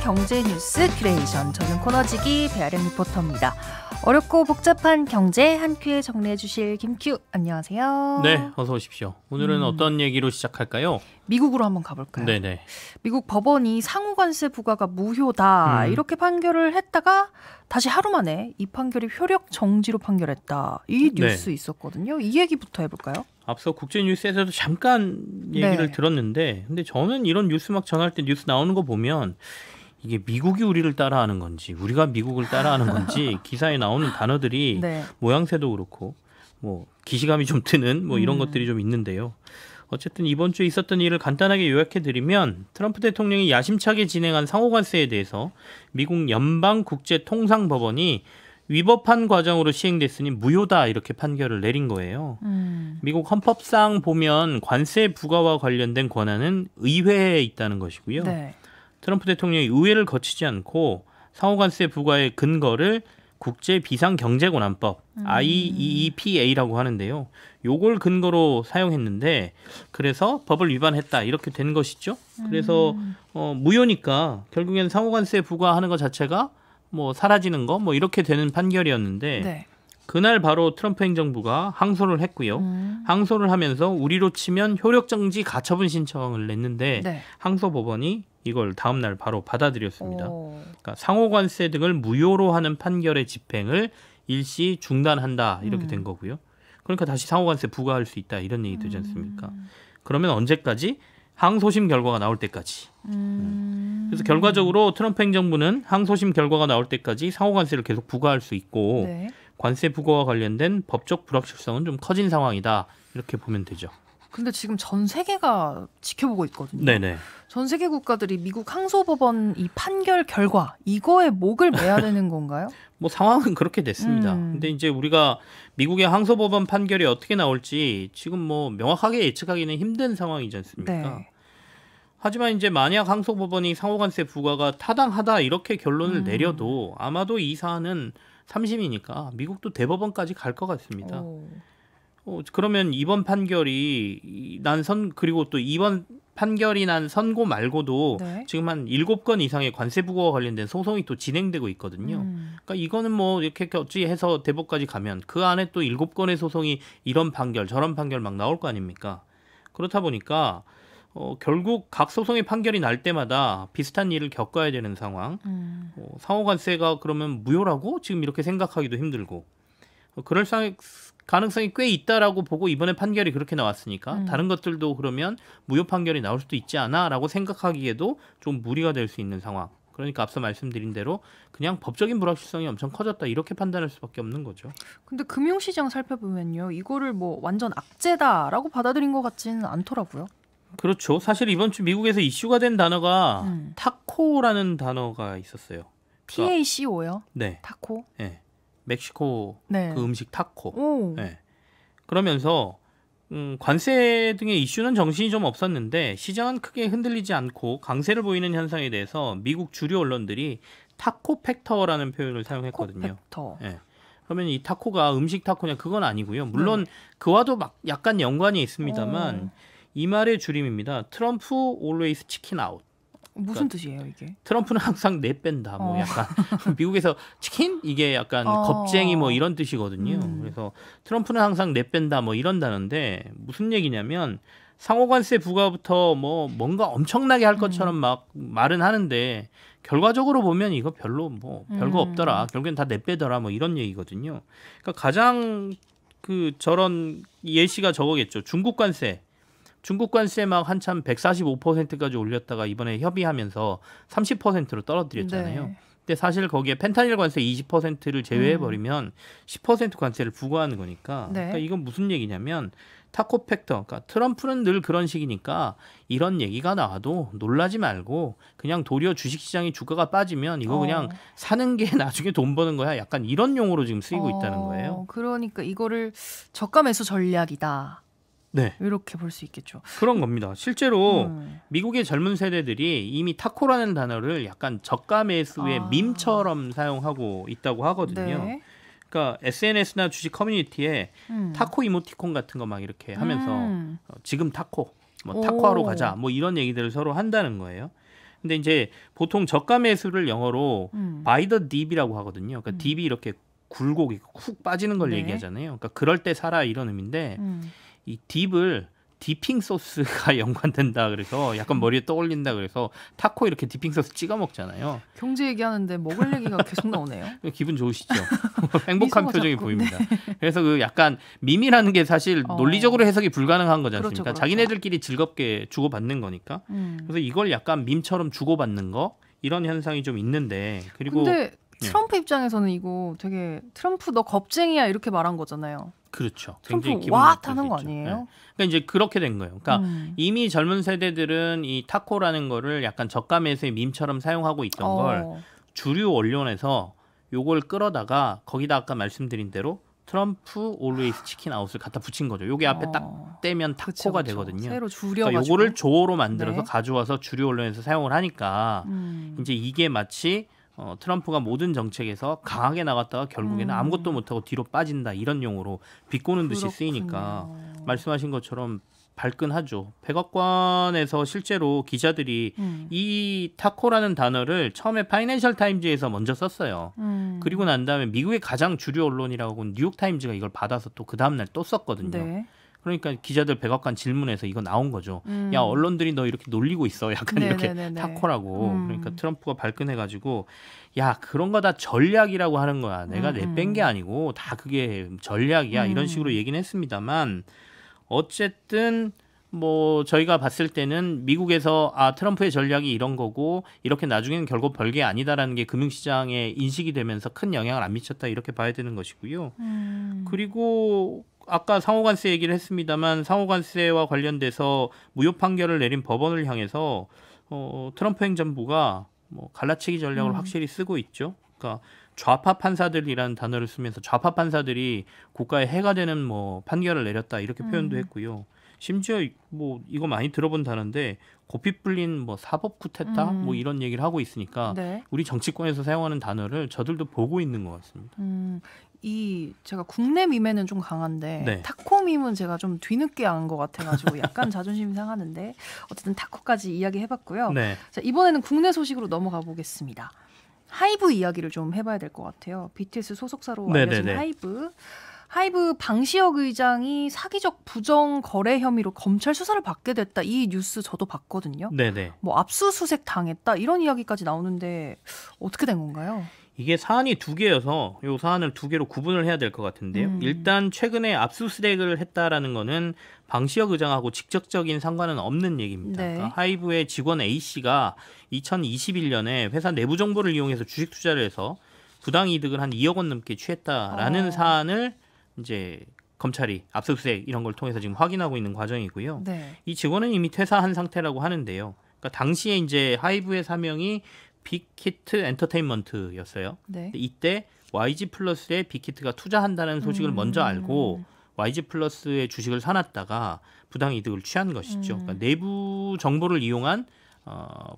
경제 뉴스 큐레이션. 저는 코너지기 배아량 리포터입니다. 어렵고 복잡한 경제 한 큐에 정리해 주실 김큐, 안녕하세요. 네, 어서 오십시오. 오늘은 어떤 얘기로 시작할까요? 미국으로 한번 가볼까요? 네네. 미국 법원이 상호관세 부과가 무효다 이렇게 판결을 했다가 다시 하루 만에 이 판결이 효력 정지로 판결했다. 이 뉴스 있었거든요. 이 얘기부터 해볼까요? 앞서 국제뉴스에서도 잠깐 얘기를 들었는데, 근데 저는 이런 뉴스 막 전할 때 뉴스 나오는 거 보면 이게 미국이 우리를 따라하는 건지 우리가 미국을 따라하는 건지 기사에 나오는 단어들이 모양새도 그렇고 뭐 기시감이 좀 드는 뭐 이런 것들이 좀 있는데요. 어쨌든 이번 주에 있었던 일을 간단하게 요약해드리면, 트럼프 대통령이 야심차게 진행한 상호관세에 대해서 미국 연방국제통상법원이 위법한 과정으로 시행됐으니 무효다 이렇게 판결을 내린 거예요. 미국 헌법상 보면 관세 부과와 관련된 권한은 의회에 있다는 것이고요. 트럼프 대통령이 의회를 거치지 않고 상호관세 부과의 근거를 국제비상경제권한법 IEEPA라고 하는데요. 요걸 근거로 사용했는데, 그래서 법을 위반했다 이렇게 된 것이죠. 그래서 무효니까 결국엔 상호관세 부과하는 것 자체가 뭐 사라지는 거 뭐 이렇게 되는 판결이었는데, 그날 바로 트럼프 행정부가 항소를 했고요. 항소를 하면서 우리로 치면 효력정지 가처분 신청을 냈는데 항소법원이 이걸 다음 날 바로 받아들였습니다. 그러니까 상호관세 등을 무효로 하는 판결의 집행을 일시 중단한다 이렇게 된 거고요. 그러니까 다시 상호관세 부과할 수 있다 이런 얘기 되지 않습니까? 그러면 언제까지? 항소심 결과가 나올 때까지. 그래서 결과적으로 트럼프 행정부는 항소심 결과가 나올 때까지 상호관세를 계속 부과할 수 있고 관세 부과와 관련된 법적 불확실성은 좀 커진 상황이다 이렇게 보면 되죠. 근데 지금 전 세계가 지켜보고 있거든요. 네네. 전 세계 국가들이 미국 항소법원 이 판결 결과 이거에 목을 매야 되는 건가요? 뭐 상황은 그렇게 됐습니다. 근데 이제 우리가 미국의 항소법원 판결이 어떻게 나올지 지금 뭐 명확하게 예측하기는 힘든 상황이지 않습니까? 하지만 이제 만약 항소법원이 상호관세 부과가 타당하다 이렇게 결론을 내려도 아마도 이 사안은 3심이니까 미국도 대법원까지 갈 것 같습니다. 그러면 이번 판결이 그리고 또 이번 판결이 난 선고 말고도 지금 한 7건 이상의 관세 부과와 관련된 소송이 또 진행되고 있거든요. 그러니까 이거는 뭐 이렇게 어찌해서 대법까지 가면 그 안에 또 7건의 소송이 이런 판결 저런 판결 막 나올 거 아닙니까? 그렇다 보니까 결국 각 소송의 판결이 날 때마다 비슷한 일을 겪어야 되는 상황. 상호관세가 그러면 무효라고 지금 이렇게 생각하기도 힘들고, 그럴 가능성이 꽤 있다라고 보고 이번에 판결이 그렇게 나왔으니까 다른 것들도 그러면 무효 판결이 나올 수도 있지 않아라고 생각하기에도 좀 무리가 될 수 있는 상황. 그러니까 앞서 말씀드린 대로 그냥 법적인 불확실성이 엄청 커졌다 이렇게 판단할 수밖에 없는 거죠. 근데 금융시장 살펴보면요, 이거를 뭐 완전 악재다라고 받아들인 것 같지는 않더라고요. 그렇죠. 사실 이번 주 미국에서 이슈가 된 단어가 타코라는 단어가 있었어요. TACO요? 네. 타코? 네. 멕시코 그 음식 타코. 네. 그러면서 관세 등의 이슈는 정신이 좀 없었는데 시장은 크게 흔들리지 않고 강세를 보이는 현상에 대해서 미국 주류 언론들이 타코 팩터라는 표현을 사용했거든요. 네. 그러면 이 타코가 음식 타코냐 그건 아니고요. 물론 그와도 막 약간 연관이 있습니다만 이 말의 줄임입니다. 트럼프 always chicken out. 무슨 뜻이에요 이게? 트럼프는 항상 내뺀다. 뭐 약간 미국에서 치킨 이게 약간 겁쟁이 뭐 이런 뜻이거든요. 그래서 트럼프는 항상 내뺀다 뭐 이런 단어인데 무슨 얘기냐면 상호관세 부과부터 뭐 뭔가 엄청나게 할 것처럼 막 말은 하는데 결과적으로 보면 이거 별로 뭐 별거 없더라. 결국엔 다 내빼더라. 뭐 이런 얘기거든요. 그러니까 가장 저런 예시가 저거겠죠. 중국 관세 막 한참 145%까지 올렸다가 이번에 협의하면서 30%로 떨어뜨렸잖아요. 근데 사실 거기에 펜타닐 관세 20%를 제외해버리면 10% 관세를 부과하는 거니까. 그러니까 이건 무슨 얘기냐면 타코 팩터. 그러니까 트럼프는 늘 그런 식이니까 이런 얘기가 나와도 놀라지 말고 그냥 도리어 주식시장이 주가가 빠지면 이거 그냥 사는 게 나중에 돈 버는 거야. 약간 이런 용어로 지금 쓰이고 있다는 거예요. 그러니까 이거를 저가 매수 전략이다. 네. 이렇게 볼 수 있겠죠. 그런 겁니다. 실제로 미국의 젊은 세대들이 이미 타코라는 단어를 약간 저가 매수의 밈처럼 사용하고 있다고 하거든요. 그러니까 SNS나 주식 커뮤니티에 타코 이모티콘 같은 거 막 이렇게 하면서 지금 타코, 뭐 타코하러 가자, 뭐 이런 얘기들을 서로 한다는 거예요. 근데 이제 보통 저가 매수를 영어로 buy the dip이라고 하거든요. 그러니까 dip이 이렇게 굴곡이 훅 빠지는 걸 네. 얘기하잖아요. 그러니까 그럴 때 사라 이런 의미인데 이 딥을 디핑 소스가 연관된다 그래서 약간 머리에 떠올린다 그래서 타코 이렇게 디핑 소스 찍어 먹잖아요. 경제 얘기하는데 먹을 얘기가 계속 나오네요. 기분 좋으시죠? 행복한 미소가 표정이 자꾸, 보입니다. 그래서 그 약간 밈이라는 게 사실 논리적으로 해석이 불가능한 거지 않습니까? 그렇죠. 자기네들끼리 즐겁게 주고받는 거니까. 그래서 이걸 약간 밈처럼 주고받는 거 이런 현상이 좀 있는데 그리고 근데 트럼프 입장에서는 이거 되게 트럼프 너 겁쟁이야 이렇게 말한 거잖아요. 그렇죠. 트럼프 굉장히 기분 와 나쁠 하는 수 거 있죠. 아니에요? 네. 그러니까 이제 그렇게 된 거예요. 그러니까 이미 젊은 세대들은 이 타코라는 거를 약간 저가 매수의 밈처럼 사용하고 있던 걸 주류 언론에서 요걸 끌어다가 거기다 아까 말씀드린 대로 트럼프 올웨이스 치킨 아웃을 갖다 붙인 거죠. 요게 앞에 딱 떼면 타코가 되거든요. 새로 줄여가지고. 그러니까 요거를 조어로 만들어서 네. 가져와서 주류 언론에서 사용을 하니까 이제 이게 마치 트럼프가 모든 정책에서 강하게 나갔다가 결국에는 아무것도 못하고 뒤로 빠진다 이런 용어로 비꼬는 듯이 쓰이니까 말씀하신 것처럼 발끈하죠. 백악관에서 실제로 기자들이 이 타코라는 단어를 처음에 파이낸셜 타임즈에서 먼저 썼어요. 그리고 난 다음에 미국의 가장 주류 언론이라고 뉴욕 타임즈가 이걸 받아서 또 그 다음날 또 썼거든요. 네. 그러니까 기자들 백악관 질문에서 이거 나온 거죠. 야 언론들이 너 이렇게 놀리고 있어. 약간 이렇게 타코라고. 그러니까 트럼프가 발끈해가지고 야 그런 거 다 전략이라고 하는 거야. 내가 내뺀 게 아니고 다 그게 전략이야. 이런 식으로 얘기는 했습니다만 어쨌든 뭐 저희가 봤을 때는 미국에서 트럼프의 전략이 이런 거고 이렇게 나중에는 결국 별게 아니다라는 게 금융시장에 인식이 되면서 큰 영향을 안 미쳤다 이렇게 봐야 되는 것이고요. 그리고 아까 상호관세 얘기를 했습니다만 상호관세와 관련돼서 무효 판결을 내린 법원을 향해서 트럼프 행정부가 뭐 갈라치기 전략을 확실히 쓰고 있죠. 그러니까 좌파 판사들이라는 단어를 쓰면서 좌파 판사들이 국가에 해가 되는 뭐 판결을 내렸다 이렇게 표현도 했고요. 심지어 뭐 이거 많이 들어본 단어인데 고삐 불린 뭐 사법 쿠데타 뭐 이런 얘기를 하고 있으니까 네. 우리 정치권에서 사용하는 단어를 저들도 보고 있는 것 같습니다. 제가 국내 밈에는 좀 강한데 네. 타코 밈은 제가 좀 뒤늦게 안 것 같아가지고 약간 자존심이 상하는데 어쨌든 타코까지 이야기해봤고요. 네. 자, 이번에는 국내 소식으로 넘어가 보겠습니다. 하이브 이야기를 좀 해봐야 될 것 같아요. BTS 소속사로 알려진 하이브 방시혁 의장이 사기적 부정 거래 혐의로 검찰 수사를 받게 됐다. 이 뉴스 저도 봤거든요. 네네. 뭐 압수수색 당했다 이런 이야기까지 나오는데 어떻게 된 건가요? 이게 사안이 두 개여서 이 사안을 두 개로 구분을 해야 될 것 같은데요. 일단 최근에 압수수색을 했다라는 거는 방시혁 의장하고 직접적인 상관은 없는 얘기입니다. 네. 그러니까 하이브의 직원 A씨가 2021년에 회사 내부 정보를 이용해서 주식 투자를 해서 부당 이득을 한 2억 원 넘게 취했다라는 사안을 이제 검찰이 압수수색 이런 걸 통해서 지금 확인하고 있는 과정이고요. 네. 이 직원은 이미 퇴사한 상태라고 하는데요. 그러니까 당시에 이제 하이브의 사명이 빅히트 엔터테인먼트였어요. 네. 이때 YG 플러스에 빅히트가 투자한다는 소식을 먼저 알고 YG 플러스의 주식을 사놨다가 부당 이득을 취한 것이죠. 그러니까 내부 정보를 이용한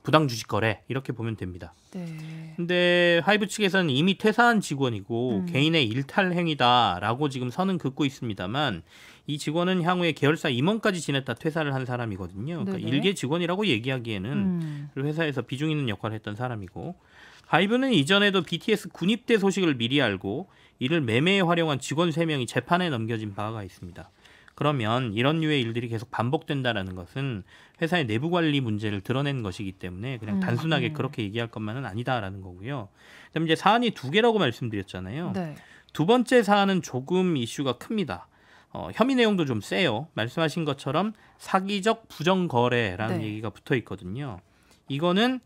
부당 주식 거래 이렇게 보면 됩니다. 네. 근데 하이브 측에서는 이미 퇴사한 직원이고 개인의 일탈 행위다라고 지금 선은 긋고 있습니다만 이 직원은 향후에 계열사 임원까지 지냈다 퇴사를 한 사람이거든요. 그러니까 일개 직원이라고 얘기하기에는 회사에서 비중 있는 역할을 했던 사람이고 하이브는 이전에도 BTS 군입대 소식을 미리 알고 이를 매매에 활용한 직원 3명이 재판에 넘겨진 바가 있습니다. 그러면 이런 류의 일들이 계속 반복된다는 것은 회사의 내부 관리 문제를 드러낸 것이기 때문에 그냥 단순하게 그렇게 얘기할 것만은 아니다라는 거고요. 그다음에 이제 사안이 두 개라고 말씀드렸잖아요. 네. 두 번째 사안은 조금 이슈가 큽니다. 혐의 내용도 좀 세요. 말씀하신 것처럼 사기적 부정거래라는 얘기가 붙어 있거든요. 이거는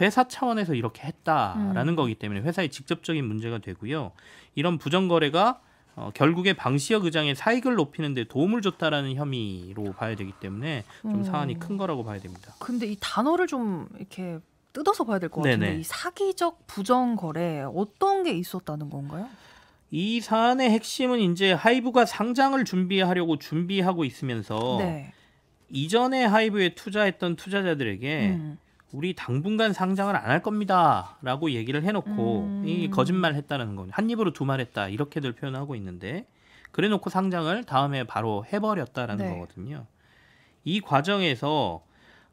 회사 차원에서 이렇게 했다라는 거기 때문에 회사에 직접적인 문제가 되고요. 이런 부정거래가 결국에 방시혁 의장의 사익을 높이는 데 도움을 줬다라는 혐의로 봐야 되기 때문에 좀 사안이 큰 거라고 봐야 됩니다. 근데 이 단어를 좀 이렇게 뜯어서 봐야 될 것 같은데 네네. 이 사기적 부정거래 어떤 게 있었다는 건가요? 이 사안의 핵심은 이제 하이브가 상장을 준비하고 있으면서 이전에 하이브에 투자했던 투자자들에게 우리 당분간 상장을 안 할 겁니다라고 얘기를 해놓고 이 거짓말 했다는 거, 한 입으로 두 말 했다 이렇게들 표현하고 있는데 그래놓고 상장을 다음에 바로 해버렸다라는 거거든요. 이 과정에서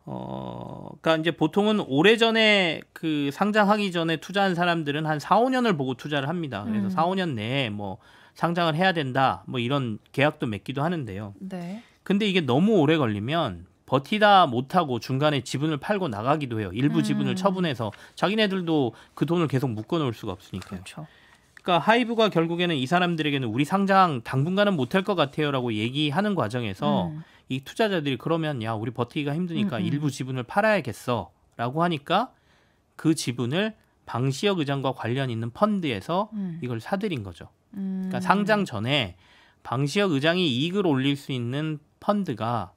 그러니까 이제 보통은 오래전에 그 상장하기 전에 투자한 사람들은 한 4, 5년을 보고 투자를 합니다. 그래서 4, 5년 내에 뭐 상장을 해야 된다, 뭐 이런 계약도 맺기도 하는데요. 네. 근데 이게 너무 오래 걸리면 버티다 못하고 중간에 지분을 팔고 나가기도 해요. 일부 지분을 처분해서 자기네들도 그 돈을 계속 묶어놓을 수가 없으니까요. 그렇죠. 그러니까 하이브가 결국에는 이 사람들에게는 우리 상장 당분간은 못할 것 같아요라고 얘기하는 과정에서 이 투자자들이 그러면 야 우리 버티기가 힘드니까 일부 지분을 팔아야겠어라고 하니까 그 지분을 방시혁 의장과 관련 있는 펀드에서 이걸 사들인 거죠. 그러니까 상장 전에 방시혁 의장이 이익을 올릴 수 있는 펀드가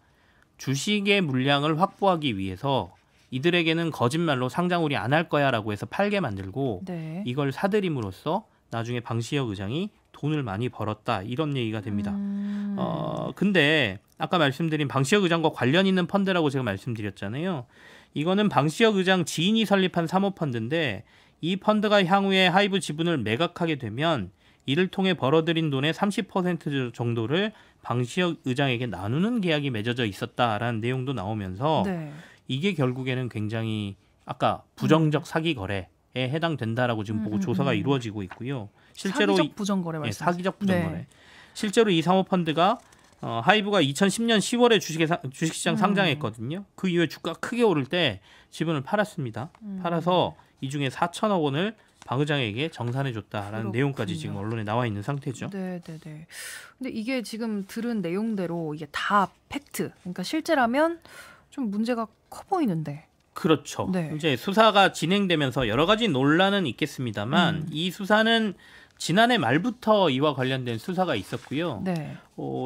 주식의 물량을 확보하기 위해서 이들에게는 거짓말로 상장 우리 안 할 거야라고 해서 팔게 만들고 네. 이걸 사들임으로써 나중에 방시혁 의장이 돈을 많이 벌었다 이런 얘기가 됩니다. 근데 아까 말씀드린 방시혁 의장과 관련 있는 펀드라고 제가 말씀드렸잖아요. 이거는 방시혁 의장 지인이 설립한 사모펀드인데 이 펀드가 향후에 하이브 지분을 매각하게 되면 이를 통해 벌어들인 돈의 30% 정도를 방시혁 의장에게 나누는 계약이 맺어져 있었다라는 내용도 나오면서 네. 이게 결국에는 굉장히 아까 부정적 사기 거래에 해당된다라고 지금 보고 조사가 이루어지고 있고요. 실제로 사기적 부정거래 말씀. 사기적 부정거래. 네. 실제로 이 사모펀드가 하이브가 2010년 10월에 주식시장 상장했거든요. 그 이후에 주가 크게 오를 때 지분을 팔았습니다. 팔아서 이 중에 4천억 원을 방 의장에게 정산해줬다라는 그렇군요. 내용까지 지금 언론에 나와 있는 상태죠. 네. 근데 이게 지금 들은 내용대로 이게 다 팩트. 그러니까 실제라면 좀 문제가 커 보이는데. 그렇죠. 네. 이제 수사가 진행되면서 여러 가지 논란은 있겠습니다만 이 수사는 지난해 말부터 이와 관련된 수사가 있었고요. 네.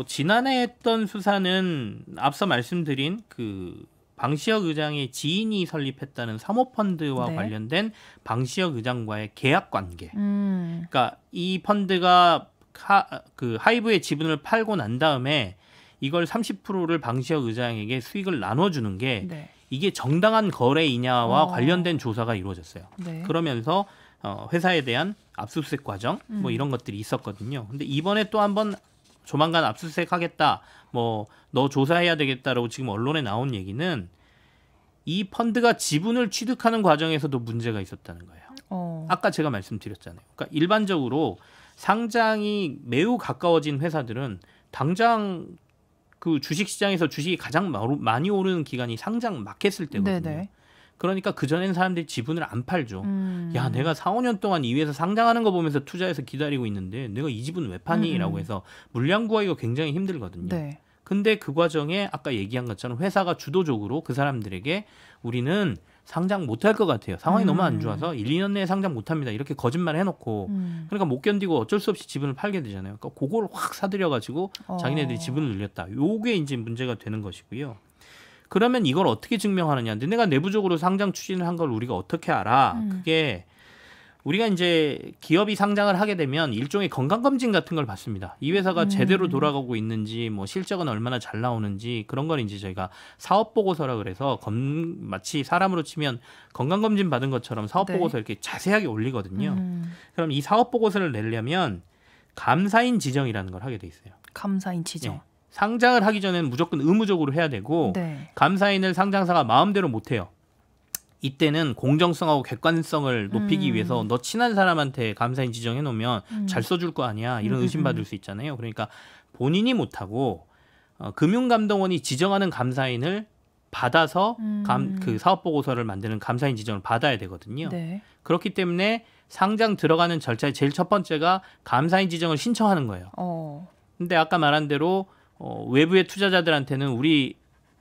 지난해 했던 수사는 앞서 말씀드린 그 방시혁 의장의 지인이 설립했다는 사모펀드와 네. 관련된 방시혁 의장과의 계약 관계. 음. 그러니까 이 펀드가 하이브의 지분을 팔고 난 다음에 이걸 30%를 방시혁 의장에게 수익을 나눠주는 게 네. 이게 정당한 거래이냐와 관련된 조사가 이루어졌어요. 네. 그러면서 회사에 대한 압수수색 과정 뭐 이런 것들이 있었거든요. 근데 이번에 또 한번 조만간 압수수색 하겠다. 뭐 너 조사해야 되겠다라고 지금 언론에 나온 얘기는 이 펀드가 지분을 취득하는 과정에서도 문제가 있었다는 거예요. 아까 제가 말씀드렸잖아요. 그러니까 일반적으로 상장이 매우 가까워진 회사들은 당장 그 주식시장에서 주식이 가장 많이 오르는 기간이 상장 막 했을 때거든요. 네네. 그러니까 그전에는 사람들이 지분을 안 팔죠. 야, 내가 4, 5년 동안 이 회사 상장하는 거 보면서 투자해서 기다리고 있는데 내가 이 지분 왜 파니? 라고 해서 물량 구하기가 굉장히 힘들거든요. 네. 근데 그 과정에 아까 얘기한 것처럼 회사가 주도적으로 그 사람들에게 우리는 상장 못할 것 같아요. 상황이 너무 안 좋아서 1, 2년 내에 상장 못합니다. 이렇게 거짓말 해놓고 그러니까 못 견디고 어쩔 수 없이 지분을 팔게 되잖아요. 그러니까 그걸 확 사들여가지고 자기네들이 지분을 늘렸다. 요게 이제 문제가 되는 것이고요. 그러면 이걸 어떻게 증명하느냐. 근데 내가 내부적으로 상장 추진을 한 걸 우리가 어떻게 알아. 그게 우리가 이제 기업이 상장을 하게 되면 일종의 건강검진 같은 걸 받습니다. 이 회사가 제대로 돌아가고 있는지, 뭐 실적은 얼마나 잘 나오는지 그런 걸 이제 저희가 사업보고서라 그래서 마치 사람으로 치면 건강검진 받은 것처럼 사업보고서 이렇게 자세하게 올리거든요. 그럼 이 사업보고서를 내려면 감사인 지정이라는 걸 하게 돼 있어요. 감사인 지정. 네. 상장을 하기 전에는 무조건 의무적으로 해야 되고 네. 감사인을 상장사가 마음대로 못 해요. 이때는 공정성하고 객관성을 높이기 위해서 너 친한 사람한테 감사인 지정해 놓으면 잘 써줄 거 아니야. 이런 의심받을 수 있잖아요. 그러니까 본인이 못하고 금융감독원이 지정하는 감사인을 받아서 그 사업보고서를 만드는 감사인 지정을 받아야 되거든요. 네. 그렇기 때문에 상장 들어가는 절차의 제일 첫 번째가 감사인 지정을 신청하는 거예요. 근데 아까 말한 대로 외부의 투자자들한테는 우리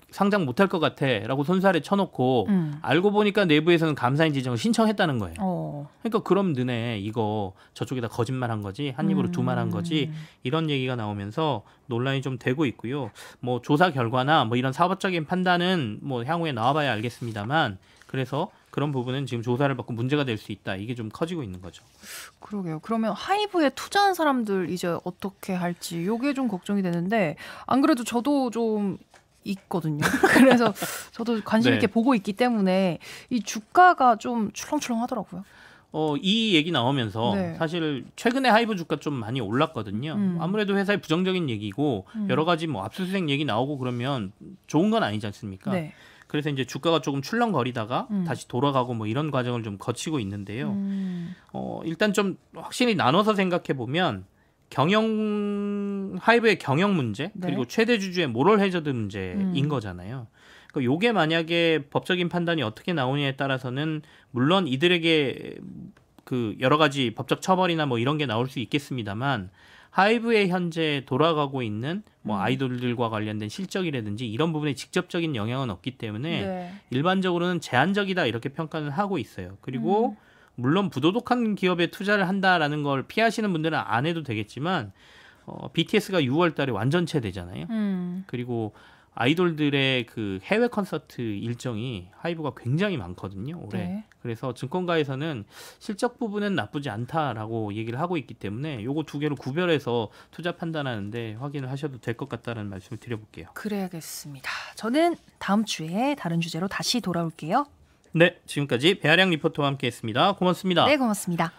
상장 못할 것 같아라고 손살에 쳐놓고 알고 보니까 내부에서는 감사인 지정을 신청했다는 거예요. 그러니까 그럼 너네 이거 저쪽에다 거짓말한 거지 한 입으로 두 말 한 거지 이런 얘기가 나오면서 논란이 좀 되고 있고요. 뭐 조사 결과나 뭐 이런 사법적인 판단은 뭐 향후에 나와봐야 알겠습니다만 그래서 그런 부분은 지금 조사를 받고 문제가 될 수 있다. 이게 좀 커지고 있는 거죠. 그러게요. 그러면 하이브에 투자한 사람들 이제 어떻게 할지 이게 좀 걱정이 되는데 안 그래도 저도 좀 있거든요. 그래서 저도 관심 있게 보고 있기 때문에 이 주가가 좀 출렁출렁하더라고요. 이 얘기 나오면서 사실 최근에 하이브 주가 좀 많이 올랐거든요. 아무래도 회사의 부정적인 얘기고 여러 가지 뭐 압수수색 얘기 나오고 그러면 좋은 건 아니지 않습니까? 그래서 이제 주가가 조금 출렁거리다가 다시 돌아가고 뭐 이런 과정을 좀 거치고 있는데요. 일단 좀 확실히 나눠서 생각해 보면 하이브의 경영 문제 그리고 최대 주주의 모럴 해저드 문제인 거잖아요. 그러니까 요게 만약에 법적인 판단이 어떻게 나오냐에 따라서는 물론 이들에게 그 여러 가지 법적 처벌이나 뭐 이런 게 나올 수 있겠습니다만 하이브의 현재 돌아가고 있는 뭐 아이돌들과 관련된 실적이라든지 이런 부분에 직접적인 영향은 없기 때문에 일반적으로는 제한적이다 이렇게 평가는 하고 있어요. 그리고 물론 부도덕한 기업에 투자를 한다라는 걸 피하시는 분들은 안 해도 되겠지만 BTS가 6월 달에 완전체 되잖아요. 그리고 아이돌들의 그 해외 콘서트 일정이 하이브가 굉장히 많거든요, 올해. 네. 그래서 증권가에서는 실적 부분은 나쁘지 않다라고 얘기를 하고 있기 때문에 요거 두 개를 구별해서 투자 판단하는데 확인을 하셔도 될 것 같다는 말씀을 드려볼게요. 그래야겠습니다. 저는 다음 주에 다른 주제로 다시 돌아올게요. 네, 지금까지 배아량 리포터와 함께했습니다. 고맙습니다. 네, 고맙습니다.